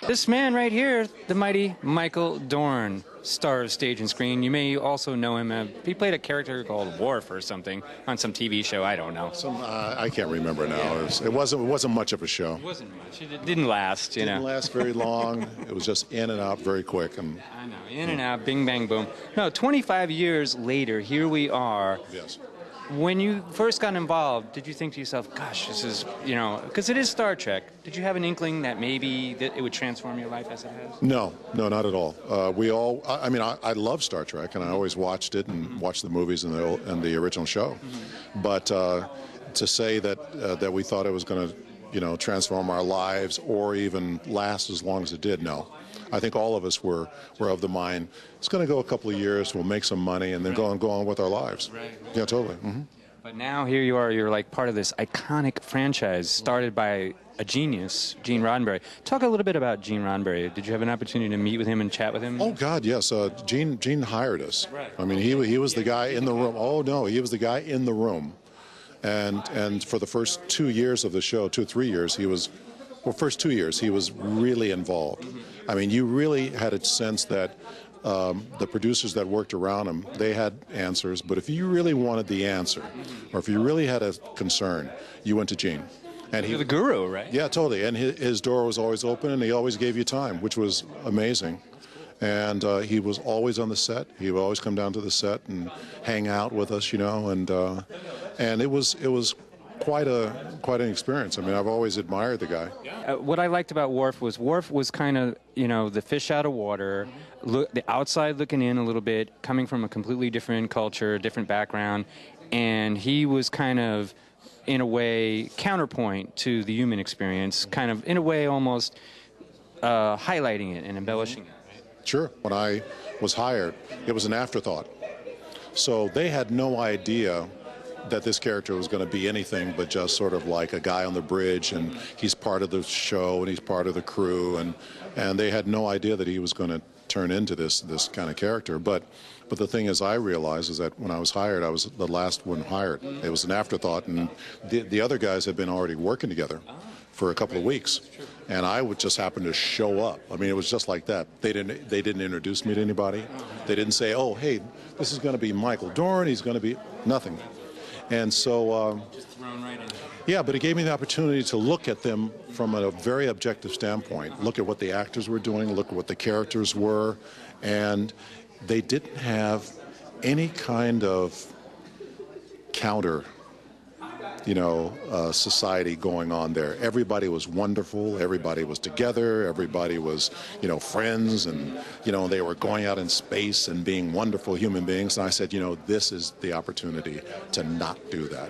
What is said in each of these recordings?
This man right here, the mighty Michael Dorn, star of stage and screen. You may also know him. He played a character called Worf or something on some TV show. I don't know. I can't remember now. It wasn't much of a show. It wasn't much. It didn't last. You know. Didn't last very long. It was just in and out very quick. And I know, in and out, bing bang boom. No, 25 years later, here we are. Yes. When you first got involved, did you think to yourself, gosh, this is, you know, because it is Star Trek. Did you have an inkling that maybe that it would transform your life as it has? No, not at all. I love Star Trek, and I always watched it and watched the movies and the original show. But to say that we thought it was going to, you know, transform our lives or even last as long as it did, no. I think all of us were of the mind, it's going to go a couple of years, we'll make some money, and then go on with our lives. Right. Yeah, totally. But now here you are, you're like part of this iconic franchise started by a genius, Gene Roddenberry. Talk a little bit about Gene Roddenberry. Did you have an opportunity to meet with him and chat with him? Oh, God, yes. Gene hired us. Right. I mean, he was the guy in the room. Oh, no, he was the guy in the room. And for the first 2 years of the show, 2 or 3 years, first 2 years, he was really involved. I mean, you really had a sense that the producers that worked around him, they had answers, but if you really wanted the answer, or if you really had a concern, you went to Gene. And You're the guru, right? Yeah, totally. And his door was always open, and he always gave you time, which was amazing. And he was always on the set. He would always come down to the set and hang out with us, you know, and it was quite an experience. I mean, I've always admired the guy. What I liked about Worf was kind of, you know, the fish out of water, the outside looking in a little bit, coming from a completely different culture, different background, and he was kind of, in a way, counterpoint to the human experience, kind of, in a way, almost highlighting it and embellishing it. Right? Sure. When I was hired, it was an afterthought. So they had no idea that this character was going to be anything but just sort of like a guy on the bridge, and he's part of the show and he's part of the crew, and they had no idea that he was going to turn into this kind of character. But the thing is, I realized is that when I was hired, I was the last one hired. It was an afterthought, and the other guys had been already working together for a couple of weeks, and I would just happen to show up. I mean, it was just like that. They didn't introduce me to anybody. They didn't say, oh, hey, this is going to be Michael Dorn. He's going to be nothing. And so, just thrown right in. Yeah, but it gave me the opportunity to look at them from a very objective standpoint, look at what the actors were doing, look at what the characters were, and they didn't have any kind of counter, you know, society going on there. Everybody was wonderful, everybody was together, everybody was, you know, friends, and, you know, they were going out in space and being wonderful human beings. And I said, you know, this is the opportunity to not do that.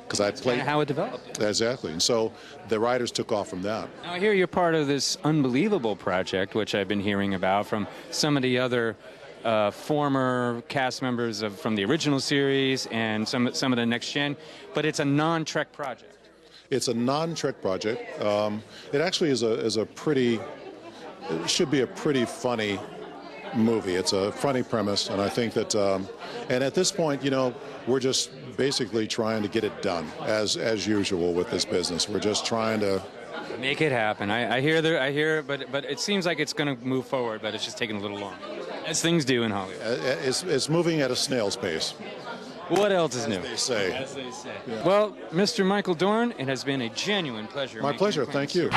Because I played how it developed. Exactly. And so the writers took off from that. Now, I hear you're part of this Unbelieveable project, which I've been hearing about from some of the other former cast members from the original series and some of the next gen, but it's a non-Trek project. It's a non-Trek project. It actually is a pretty, it should be a pretty funny movie. It's a funny premise, and I think that, and at this point, you know, we're just basically trying to get it done as usual with this business. We're just trying to make it happen. I hear, but it seems like it's going to move forward, but it's just taking a little longer, as things do in Hollywood. It's moving at a snail's pace. What else is new? As they say. As they say. Yeah. Well, Mr. Michael Dorn, it has been a genuine pleasure. My pleasure. Thank you.